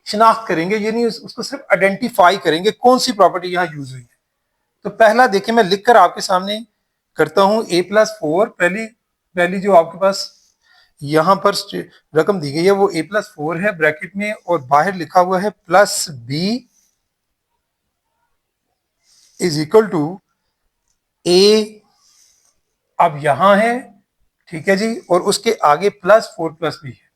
शिनाख्त करेंगे, यानी उसको सिर्फ आइडेंटिफाई करेंगे कौन सी प्रॉपर्टी यहाँ यूज हुई है। तो पहला देखिए मैं लिखकर आपके सामने करता हूं a+4, पहली पहली जो आपके पास यहां पर रकम दी गई है वो a+4 है ब्रैकेट में, और बाहर लिखा हुआ है +b is equal to a। अब यहां है, ठीक है जी, और उसके आगे +4+b है।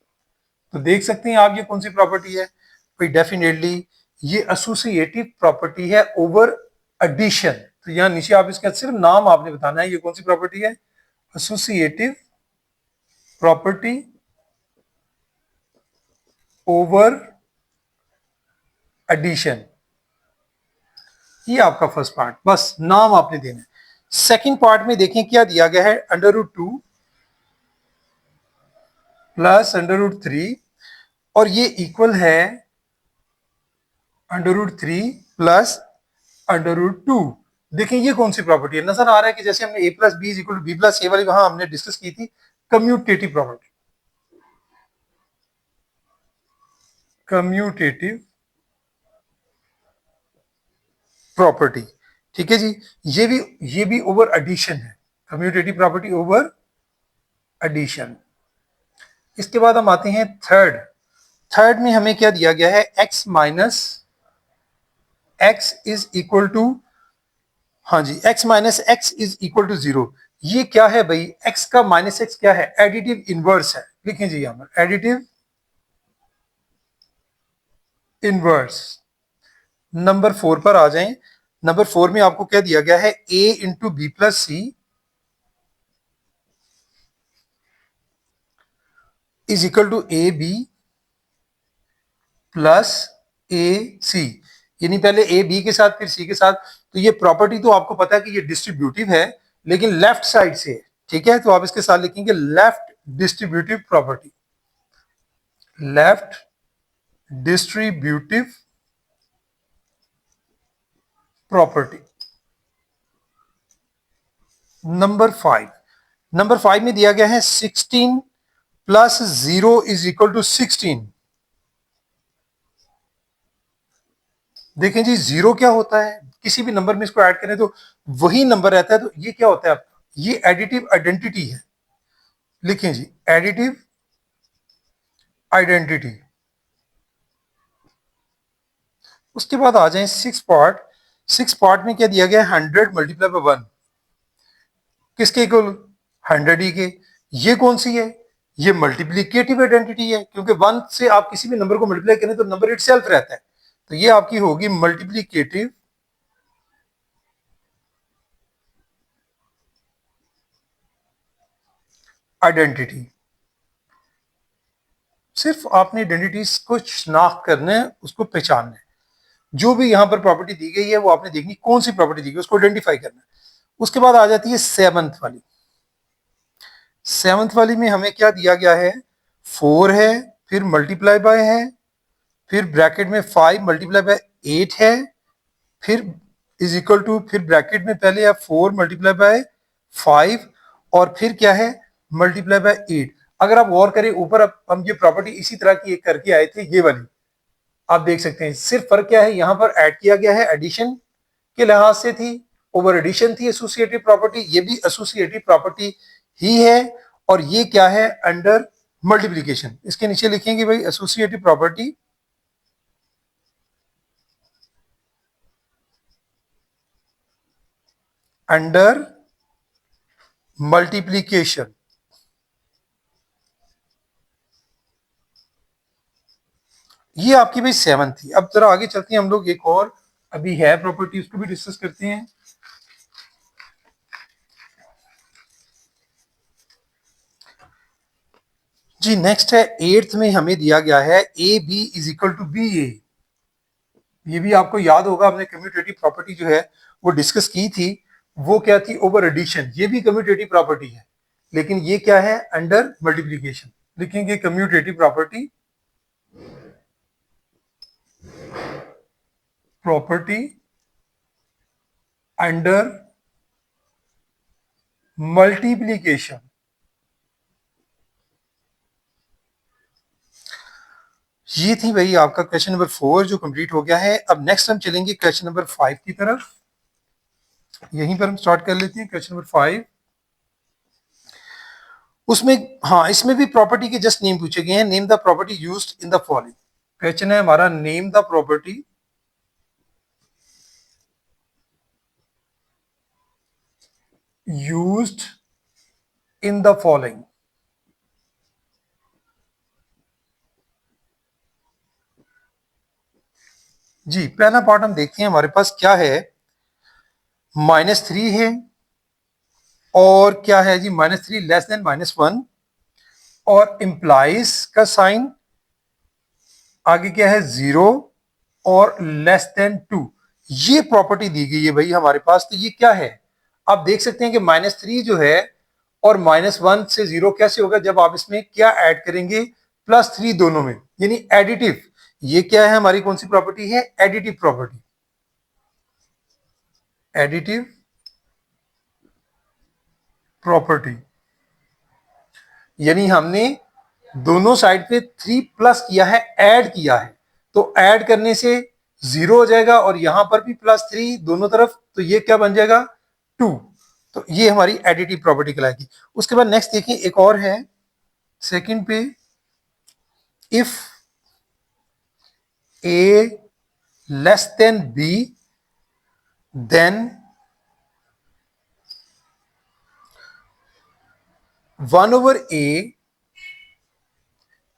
तो देख सकते हैं आप ये कौन सी प्रॉपर्टी है भाई, डेफिनेटली ये एसोसिएटिव प्रॉपर्टी है ओवर एडिशन। तो यहां नीचे आप इसका सिर्फ नाम आपने बताना है, ये कौन सी प्रॉपर्टी है, एसोसिएटिव प्रॉपर्टी ओवर एडिशन। ये आपका फर्स्ट पार्ट, बस नाम आपने देना है। सेकंड पार्ट में देखें क्या दिया गया है, √2 प्लस √3, और ये इक्वल है √3 प्लस √2। देखें ये कौन सी प्रॉपर्टी है, नजर आ रहा है कि जैसे हमने a+b is equal to b+a वाली वहां हमने डिस्कस की थी, कम्यूटेटिव प्रॉपर्टी, कम्यूटेटिव प्रॉपर्टी, ठीक है जी। ये भी ओवर एडिशन है, कम्यूटेटिव प्रॉपर्टी ओवर एडिशन। इसके बाद हम आते हैं थर्ड। थर्ड में हमें क्या दिया गया है, x minus x is equal to, हाँ जी, x minus x is equal to 0। ये क्या है भाई, x का माइनस x क्या है, एडिटिव इनवर्स है। लिखें जी यहां पर एडिटिव इनवर्स। नंबर 4 पर आ जाएं। नंबर 4 में आपको क्या दिया गया है, a into B plus C is equal to A B plus A C, यानी पहले ए बी के साथ फिर सी के साथ। तो ये प्रॉपर्टी तो आपको पता है कि ये डिस्ट्रीब्यूटिव है, लेकिन लेफ्ट साइड से है, ठीक है। तो आप इसके साथ लिखेंगे left distributive property, left distributive property. Number 5 में दिया गया है 16 प्लस 0 इज इक्वल टू 16। देखें जी, जीरो क्या होता है, किसी भी नंबर में इसको ऐड करें तो वही नंबर रहता है। तो ये क्या होता है आपका, ये एडिटिव आइडेंटिटी है। लिखें जी, एडिटिव आइडेंटिटी। उसके बाद आ जाए 6 पार्ट में क्या दिया गया है, 100 मल्टीप्लाई बाय 1, किसके इक्वल, 100 ही के। ये कौन सी है, ये मल्टीप्लीकेटिव आइडेंटिटी है, क्योंकि 1 से आप किसी भी नंबर को मल्टीप्लाई करें तो नंबर इटसेल्फ रहता है। तो ये आपकी होगी मल्टीप्लीकेटिव आइडेंटिटी। सिर्फ आपने आइडेंटिटीज को शनाख्त करना है, उसको पहचानना है। जो भी यहां पर प्रॉपर्टी दी गई है वो आपने देखनी कौन सी प्रॉपर्टी दी गई, उसको आइडेंटिफाई करना है। उसके बाद आ जाती है सेवंथ वाली में हमें क्या दिया गया है, 4 है, फिर मल्टीप्लाई बाय है, फिर ब्रैकेट में 5 मल्टीप्लाई बाय 8 है, फिर इज इक्वल टू, फिर ब्रैकेट में पहले है 4 मल्टीप्लाई बाय 5, और फिर क्या है, मल्टीप्लाई बाय 8। अगर आप गौर करें ऊपर, हम ये प्रॉपर्टी इसी तरह की एक करके आए थे, ये वाली आप देख सकते हैं। सिर्फ फर्क क्या है, यहां पर ऐड किया गया है एडिशन के लिहाज से थी, ओवर एडिशन थी एसोसिएटिव प्रॉपर्टी, ये भी एसोसिएटिव प्रॉपर्टी ही है। और ये क्या है, अंडर मल्टीप्लीकेशन। इसके नीचे लिखेंगे भाई एसोसिएटिव प्रॉपर्टी अंडर मल्टीप्लीकेशन। ये आपकी भाई 7 थी। अब जरा आगे चलते हैं हम लोग, एक और अभी है प्रॉपर्टी, उसको भी डिस्कस करते हैं। जी नेक्स्ट है 8th में हमें दिया गया है A B is equal to B A. ये भी आपको याद होगा, हमने कम्यूटेटिव प्रॉपर्टी जो है वो डिस्कस की थी। वो क्या थी, ओवर एडिशन। ये भी कम्यूटेटिव प्रॉपर्टी है, लेकिन ये क्या है, अंडर मल्टीप्लीकेशन। लिखेंगे कम्यूटेटिव प्रॉपर्टी अंडर मल्टीप्लीकेशन। ये थी भाई आपका क्वेश्चन नंबर 4 जो कंप्लीट हो गया है। अब नेक्स्ट हम चलेंगे क्वेश्चन नंबर 5 की तरफ। यहीं पर हम स्टार्ट कर लेते हैं क्वेश्चन नंबर 5। उसमें, हाँ, इसमें भी प्रॉपर्टी के जस्ट नेम पूछे गए हैं। Name the property used in the following. Question है हमारा, name the property used in the following. जी पहला पार्ट हम देखते हैं, हमारे पास क्या है, -3 है, और क्या है जी, -3 लेस देन -1, और इंप्लाइज का साइन, आगे क्या है, 0 और लेस देन 2। ये प्रॉपर्टी दी गई है भाई हमारे पास। तो ये क्या है, आप देख सकते हैं कि -3 जो है और -1 से 0 कैसे होगा, जब आप इसमें क्या ऐड करेंगे, +3 दोनों में, यानी एडिटिव। ये क्या है, हमारी कौन सी प्रॉपर्टी है, एडिटिव प्रॉपर्टी, एडिटिव प्रॉपर्टी। यानी हमने दोनों साइड पे 3 प्लस किया है, ऐड किया है। तो ऐड करने से 0 हो जाएगा, और यहां पर भी +3 दोनों तरफ, तो ये क्या बन जाएगा, 2। तो ये हमारी एडिटिव प्रॉपर्टी कहलाएगी। उसके बाद नेक्स्ट देखिए, एक और है सेकंड पे, if A less than B then 1/a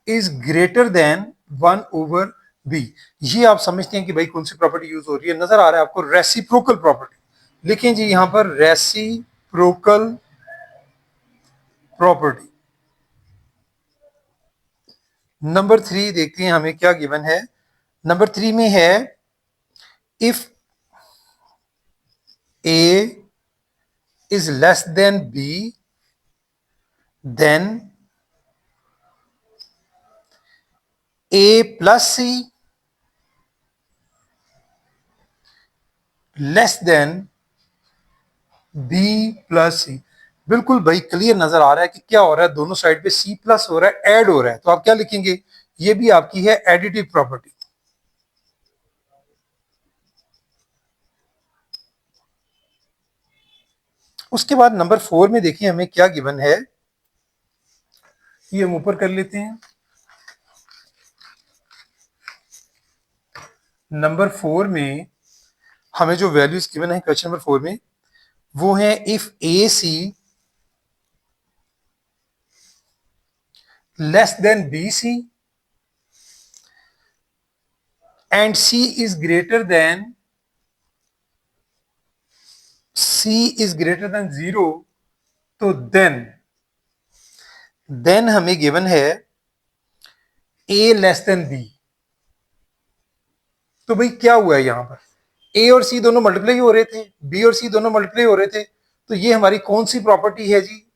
is greater than 1/b। B. ये आप समझते हैं कि भाई कौन सी प्रॉपर्टी यूज हो रही है, नजर आ रहा है आपको, रेसिप्रोकल प्रॉपर्टी। लिखें जी यहां पर रेसिप्रोकल प्रॉपर्टी। नंबर 3 देखते हैं हमें क्या गिवन है। नंबर 3 में है if A is less than B then A plus C less than B plus C. बिल्कुल भाई क्लियर नजर आ रहा है कि क्या हो रहा है, दोनों साइड पे सी प्लस हो रहा है, ऐड हो रहा है। तो आप क्या लिखेंगे, ये भी आपकी है एडिटिव प्रॉपर्टी। उसके बाद नंबर 4 में देखिए हमें क्या गिवन है, ये हम ऊपर कर लेते हैं। नंबर 4 में हमें जो वैल्यूज गिवन है क्वेश्चन नंबर 4 में, वो है if A C less than B C and C is greater than zero, तो देन हमें गिवन है ए लेस देन बी। तो भाई क्या हुआ है यहां पर, ए और सी दोनों मल्टीप्लाई हो रहे थे, बी और सी दोनों मल्टीप्लाई हो रहे थे, तो ये हमारी कौन सी प्रॉपर्टी है जी।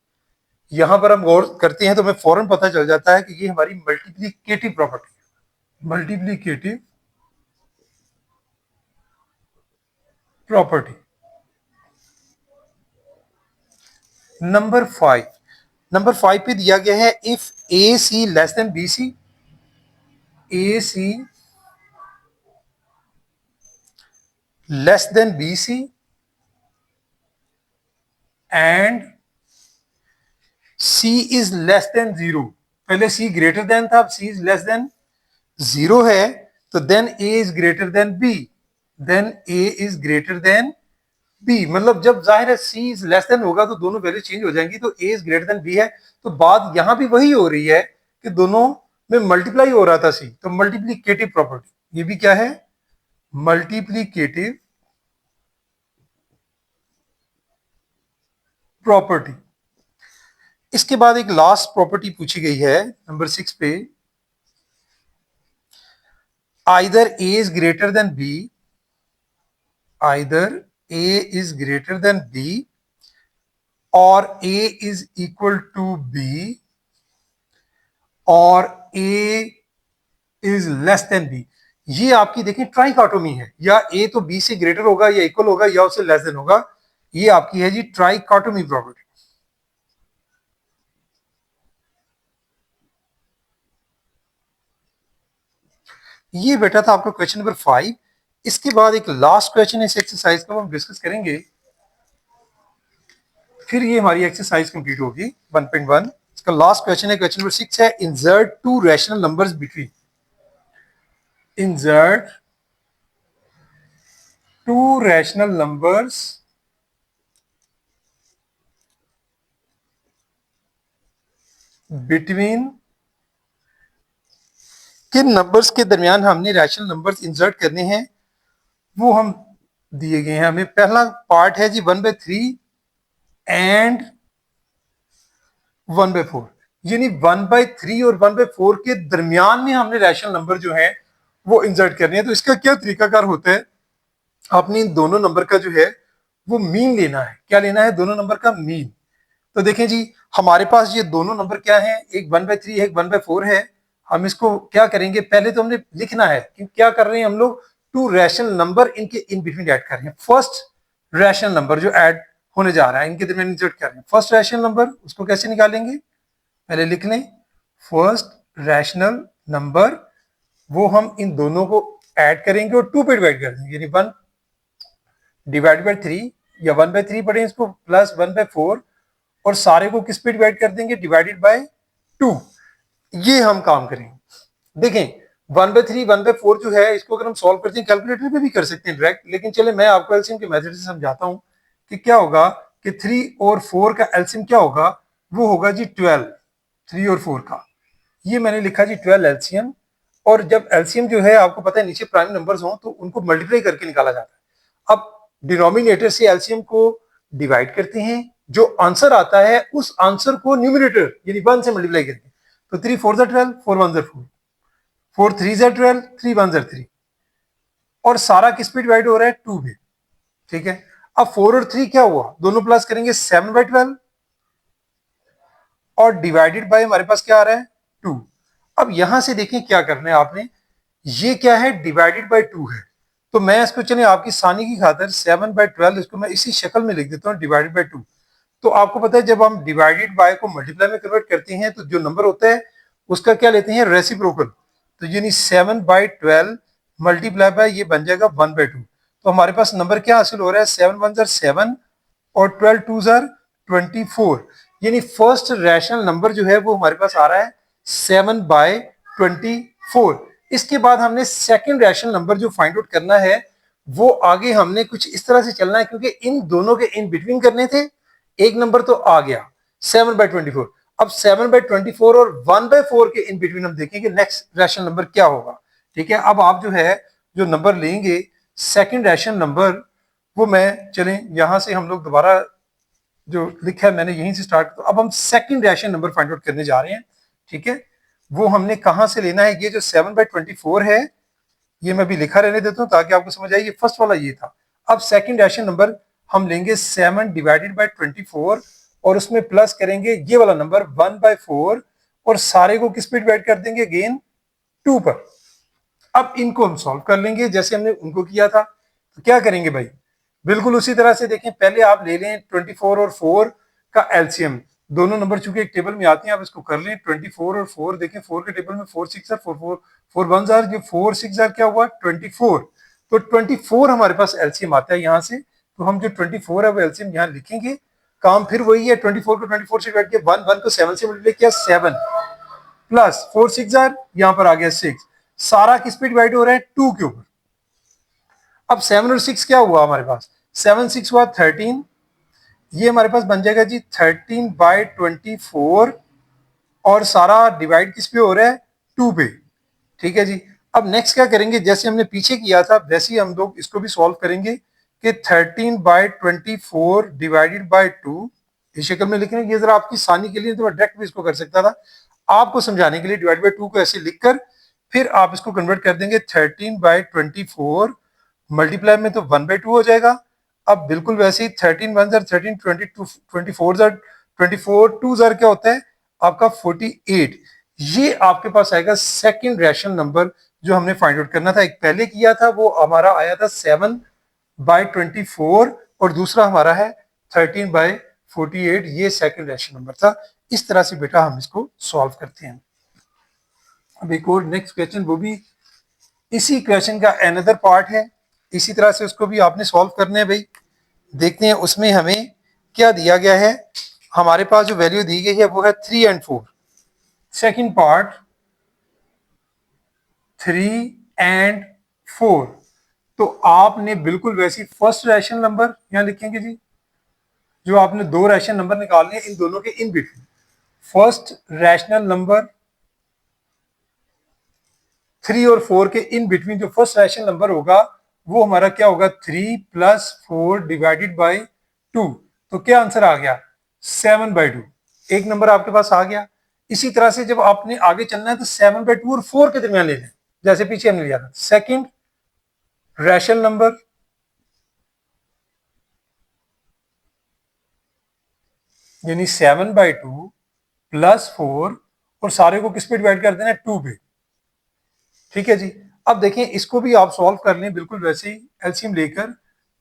यहां पर हम गौर करते हैं तो हमें फौरन पता चल जाता है कि ये हमारी मल्टीप्लीकेटिव प्रॉपर्टी है, मल्टीप्लीकेटिव प्रॉपर्टी। नंबर 5 पे दिया गया है if A C less than B C, A C less than B C and C is less than zero. पहले सी ग्रेटर देन था, अब C is less than zero है, तो then A is greater than B, then A is greater than B. मतलब जब जाहिर है सी is less then होगा तो दोनों वैल्यू चेंज हो जाएंगी, तो ए इज ग्रेटर देन बी है। तो बात यहां भी वही हो रही है कि दोनों में मल्टीप्लाई हो रहा था सी, तो मल्टीप्लीकेटिव प्रॉपर्टी। ये भी क्या है, मल्टीप्लीकेटिव प्रॉपर्टी। इसके बाद एक लास्ट प्रॉपर्टी पूछी गई है नंबर 6 पे, either A is greater than B, either A is greater than B और A is equal to B और A is less than B. ये आपकी देखिए ट्राइकॉटोमी है, या ए तो बी से ग्रेटर होगा या इक्वल होगा या उससे लेस देन होगा। ये आपकी है जी ट्राइकॉटोमी प्रॉपर्टी। ये बेटा था आपका क्वेश्चन नंबर 5। इसके बाद एक लास्ट क्वेश्चन इस एक्सरसाइज का हम डिस्कस करेंगे, फिर ये हमारी एक्सरसाइज कंप्लीट होगी 1.1। इसका लास्ट क्वेश्चन है, क्वेश्चन नंबर 6 है, insert to rational numbers between, insert to rational numbers between. किन नंबर्स के दरमियान हमने रैशनल नंबर्स इंसर्ट करने हैं वो हम दिए गए हैं हमें। पहला पार्ट है जी 1/3 एंड 1/4, यानी 1/3 और 1/4 के दरमियान में हमने रैशनल नंबर जो है वो इंसर्ट करने हैं। तो इसका क्या तरीकाकार होता है, आपने इन दोनों नंबर का जो है वो मीन लेना है। क्या लेना है, दोनों नंबर का मीन। तो देखें जी हमारे पास ये दोनों नंबर क्या है, एक 1/3 है, एक 1/4 है। हम इसको क्या करेंगे, पहले तो हमने लिखना है कि क्या कर रहे हैं हम लोग, टू रैशनल नंबर इनके इन बिटवीन ऐड कर रहे हैं। फर्स्ट रैशनल नंबर जो ऐड होने जा रहा है इनके दरमियान इंसर्ट कर रहे हैं। फर्स्ट रैशनल नंबर उसको कैसे निकालेंगे, पहले लिख लें फर्स्ट रैशनल नंबर, वो हम इन दोनों को ऐड करेंगे और 2 पे डिवाइड कर देंगे, यानी 1 डिवाइड बाई 3, या 1/3 पढ़ें इसको, प्लस 1/4, और सारे को किस पे डिवाइड कर देंगे, डिवाइडेड बाय 2। ये हम काम करेंगे। देखें 1/3 1/4 जो है इसको अगर हम सॉल्व करते हैं कैलकुलेटर पे भी कर सकते हैं डायरेक्ट, लेकिन चले मैं आपको एलसीएम के मेथड से समझाता हूं कि क्या होगा कि 3 और 4 का एलसीएम क्या होगा, वो होगा जी 12, 3 और 4 का। ये मैंने लिखा जी 12 एलसीएम, और जब एलसीएम जो है आपको पता है नीचे प्राइम नंबर्स हो तो उनको मल्टीप्लाई करके निकाला जाता है। अब डिनोमिनेटर से एलसीएम को डिवाइड करते हैं, जो आंसर आता है उस आंसर को न्यूमिनेटर यानी 1 से मल्टीप्लाई करके, तो 3 4 12, 4 1 4, 4 3 12, 3 1 3, और सारा किस पे डिवाइड हो रहा है 2 पे। ठीक है, अब 4 और 3 क्या हुआ, दोनों प्लस करेंगे 7/12 और डिवाइडेड बाय हमारे पास क्या आ रहा है 2। अब यहां से देखें क्या करना है आपने, ये क्या है डिवाइडेड बाय 2 है, तो मैं इसको चलिए आपकी आसानी की खातिर 7/12 इसको मैं इसी शक्ल में लिख देता हूँ डिवाइडेड बाय 2। तो आपको पता है जब हम डिवाइडेड बाय को मल्टीप्लाई में कन्वर्ट करते हैं तो जो नंबर होता है उसका क्या लेते हैं रेसिप्रोकल, तो यानी 7/12 मल्टीप्लाई बाय ये बन जाएगा 1/2। तो हमारे पास नंबर क्या हासिल हो रहा है 7 1 7 और 12 2 24, यानी फर्स्ट रैशनल नंबर जो है वो हमारे पास आ रहा है 7/24। इसके बाद हमने सेकंड रैशनल नंबर जो फाइंड आउट करना है वो आगे हमने कुछ इस तरह से चलना है, क्योंकि इन दोनों के इन बिटवीन करने थे। एक नंबर तो आ गया 7/24, अब 7/24 और 1/4 के इन बिटवीन हम देखेंगे नेक्स्ट रैशनल नंबर क्या होगा। ठीक है, अब आप जो है जो नंबर लेंगे सेकंड रैशनल नंबर, वो मैं चलें यहां से हम लोग दोबारा जो लिखा है मैंने यहीं से स्टार्ट, तो अब हम second rational number find out करने जा रहे हैं। ठीक है, वो हमने कहां से लेना है, ये जो 7/24 है ये मैं भी लिखा रहने देता हूं ताकि आपको समझ आए, ये फर्स्ट वाला ये था। अब सेकंड रैशनल नंबर हम लेंगे 7/24 और उसमें प्लस करेंगे ये वाला नंबर 1/4 और सारे को किस पे डिवाइड कर देंगे अगेन 2 पर। अब इनको हम सॉल्व कर लेंगे जैसे हमने उनको किया था। तो क्या करेंगे भाई, बिल्कुल उसी तरह से देखें, पहले आप ले लें 24 और 4 का एलसीएम, दोनों नंबर चूंकि एक टेबल में आते हैं आप इसको कर लें 24 और 4, देखें 4 के टेबल में 4 6 4 4 4 1 ये 4 6 क्या हुआ 24, तो 24 हमारे पास एलसीएम आता है यहाँ से, तो हम जो 24 है वो एलसीएम यहाँ लिखेंगे। काम फिर वही है, 24 को 24 से काट के 1 को 7 से मल्टीप्लाई किया 7 प्लस 4 6 यहाँ पर आ गया 6, सारा किस पे डिवाइड हो रहा है 2 के ऊपर। अब 7 और 6 क्या हुआ हमारे पास, 7 6 हुआ 13, ये हमारे पास बन जाएगा जी 13/24 और सारा डिवाइड किस पे हो रहा है 2 पे। ठीक है जी, अब नेक्स्ट क्या करेंगे, जैसे हमने पीछे किया था वैसे ही हम लोग इसको भी सॉल्व करेंगे कि 13/24 डिवाइडेड बाय 2 इस शक्ल में लिखेंगे। ये जरा आपकी आसानी के लिए, तो मैं डायरेक्ट भी इसको कर सकता था, आपको समझाने के लिए डिवाइड बाय 2 को ऐसे लिखकर फिर आप इसको कन्वर्ट कर देंगे 13/24 मल्टीप्लाई में तो 1/2 हो जाएगा। अब बिल्कुल वैसे ही 13 1 13, 22 24 2 क्या होता है आपका 48, ये आपके पास आएगा सेकंड रैशनल नंबर जो हमने फाइंड आउट करना था। एक पहले किया था वो हमारा आया था 7/24 और दूसरा हमारा है 13/48, ये सेकंड रैशनल नंबर था। इस तरह से बेटा हम इसको सॉल्व करते हैं। अब एक और नेक्स्ट क्वेश्चन, वो भी इसी क्वेश्चन का अनदर पार्ट है, इसी तरह से उसको भी आपने सॉल्व करना है भाई। देखते हैं उसमें हमें क्या दिया गया है, हमारे पास जो वैल्यू दी गई है वो है 3 और 4। सेकंड पार्ट 3 और 4, तो आपने बिल्कुल वैसी फर्स्ट रैशनल नंबर यहां लिखेंगे जी, जो आपने दो रैशनल नंबर निकालने हैं इन दोनों के in between, first rational number 3 और 4 के इन बिटवीन जो फर्स्ट रैशनल नंबर होगा वो हमारा क्या होगा 3 + 4 डिवाइडेड बाई 2, तो क्या आंसर आ गया 7/2, एक नंबर आपके पास आ गया। इसी तरह से जब आपने आगे चलना है तो 7/2 और 4 के दरमियान ले लें, जैसे पीछे हमने लिया था। सेकंड रैशनल नंबर यानी 7/2 + 4 और सारे को किस पे डिवाइड कर देना 2 पे। ठीक है जी, अब देखें इसको भी आप सॉल्व कर लें बिल्कुल वैसे ही एलसीएम लेकर,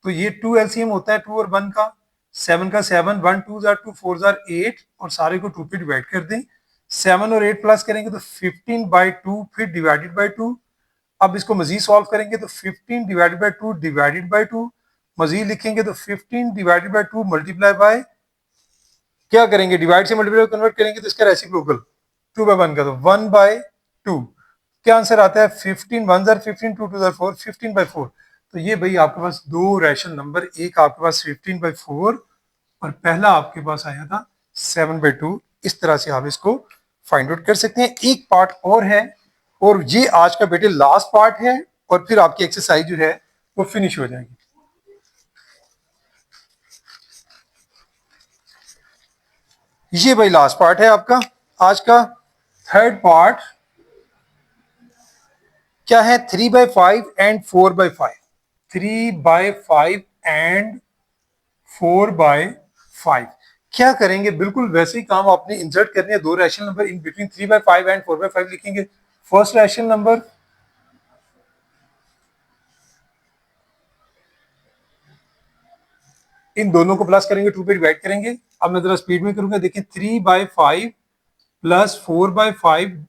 तो ये 2 एलसीएम होता है 2 और 1 का, 7 का 7, 1 2 2 4 8 और सारे को 2 पे डिवाइड कर दें। 7 और 8 प्लस करेंगे तो 15/2 फिर डिवाइडेड बाई 2। अब इसको मजीद सॉल्व करेंगे तो 15 डिवाइडेड बाई 2 डिवाइडेड बाई 2, मजीद लिखेंगे तो 15 डिवाइडेड बाई 2 मल्टीप्लाई बाय, क्या करेंगे डिवाइड से मल्टीप्लाई कन्वर्ट करेंगे तो इसका रेसिप्रोकल 2/1 का, तो 1/2, क्या आंसर आता है 15 1 15 2 2 4 15/4। तो ये भाई आपके पास दो रैशनल नंबर, एक आपके पास 15/4 और पहला आपके पास आया था 7/2। इस तरह से आप इसको फाइंड आउट कर सकते हैं। एक पार्ट और है और ये आज का बेटे लास्ट पार्ट है और फिर आपकी एक्सरसाइज जो है वो फिनिश हो जाएगी। ये भाई लास्ट पार्ट है आपका आज का। थर्ड पार्ट क्या है? 3/5 एंड 4/5। 3/5 एंड 4/5 क्या करेंगे? बिल्कुल वैसे ही काम आपने इंसर्ट करने हैं, दो rational number in between 3/5 and 4/5 लिखेंगे। फर्स्ट रैशनल नंबर इन दोनों को प्लस करेंगे, 2 पे डिवाइड करेंगे। अब मैं जरा स्पीड में करूंगा, देखिए 3/5 प्लस 4/5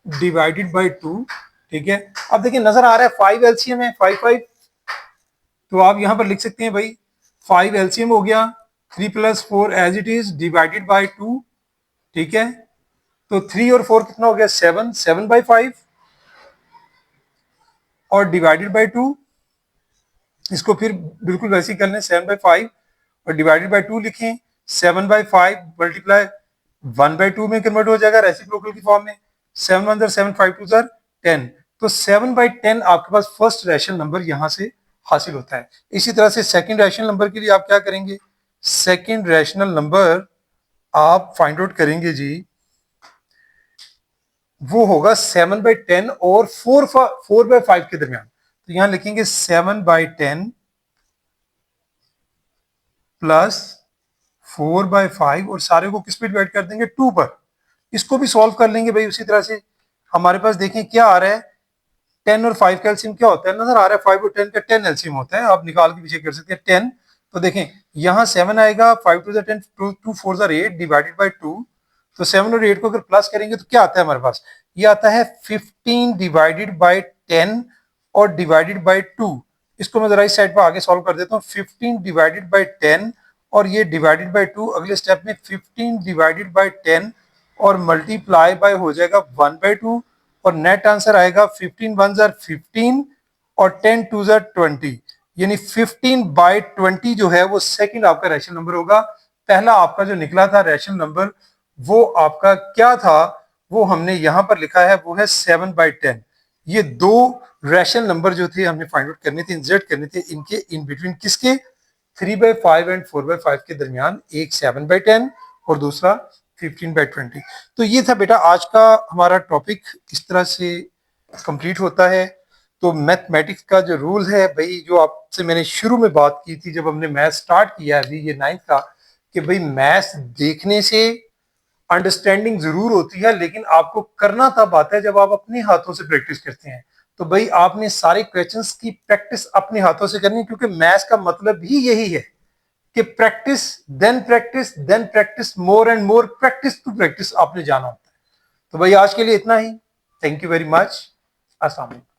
डिवाइडेड बाई 2। ठीक है, अब देखिए नजर आ रहा है 5 एलसीएम है, 5/5, तो आप यहां पर लिख सकते हैं भाई 5 एलसीएम हो गया, 3 + 4 as it is divided by 2। ठीक है, तो 3 और 4 कितना हो गया? 7, 7/5 और डिवाइडेड बाई 2। इसको फिर बिल्कुल वैसे ही कर लें, 7/5 और डिवाइडेड बाई 2 लिखें। 7/5 मल्टीप्लाई 1/2 में कन्वर्ट हो जाएगा रेसिप्रोकल की फॉर्म में। 7 1 7, 5 2 10, तो 7/10 आपके पास फर्स्ट रैशनल नंबर यहां से हासिल होता है। इसी तरह से सेकंड रैशनल नंबर के लिए आप क्या करेंगे? सेकंड रैशनल नंबर आप फाइंड आउट करेंगे जी, वो होगा 7/10 और 4/5 के दरमियान। तो यहां लिखेंगे 7/10 प्लस 4/5 और सारे को किस पे डिवाइड कर देंगे? 2 पर। इसको भी सॉल्व कर लेंगे भाई उसी तरह से। हमारे पास देखें क्या आ रहा है, 10 और 5 का एलसीएम क्या होता है? नजर आ रहा है 5 और 10 का 10 एलसीएम होता है, आप निकाल के पीछे कर सकते हैं 10। तो देखें यहाँ 7 आएगा, 5 2 10, 2 4 8 डिवाइडेड बाई 2। तो 7 और 8 को अगर प्लस करेंगे तो क्या आता है हमारे पास? ये आता है 15 डिवाइडेड बाई 10 और डिवाइडेड बाई 2। इसको मैं जरा इस साइड पर आगे सॉल्व कर देता हूँ। 15 डिवाइडेड बाई 10 और ये डिवाइडेड बाई 2। अगले स्टेप में 15 डिवाइडेड बाई 10 और मल्टीप्लाई बाय हो जाएगा 1/2 और नेट आंसर आएगा 15 1 15 और 10 2 20, यानी 15/20 जो है वो सेकंड आपका रैशनल नंबर होगा। पहला आपका जो निकला था रैशनल नंबर वो आपका क्या था? वो हमने यहां पर लिखा है, वो है 7/10। ये दो रैशनल नंबर जो थे हमने फाइंड आउट करने थे, इंसर्ट करने थे, इनके इन बिटवीन किसके? 3/5 एंड 4/5 के दरमियान, एक 7/10 और दूसरा 15/20। तो ये था बेटा आज का हमारा टॉपिक, इस तरह से कंप्लीट होता है। तो मैथमेटिक्स का जो रूल है भाई, जो आपसे मैंने शुरू में बात की थी जब हमने मैथ स्टार्ट किया अभी ये 9th का, कि भाई मैथ्स देखने से अंडरस्टैंडिंग जरूर होती है, लेकिन आपको करना तब आता है जब आप अपने हाथों से प्रैक्टिस करते हैं। तो भाई आपने सारे क्वेश्चंस की प्रैक्टिस अपने हाथों से करनी है, क्योंकि मैथ्स का मतलब ही यही है कि practice then practice more and more, practice to practice आपने जाना होता है। तो भाई आज के लिए इतना ही। Thank you very much. अस्सलाम वालेकुम।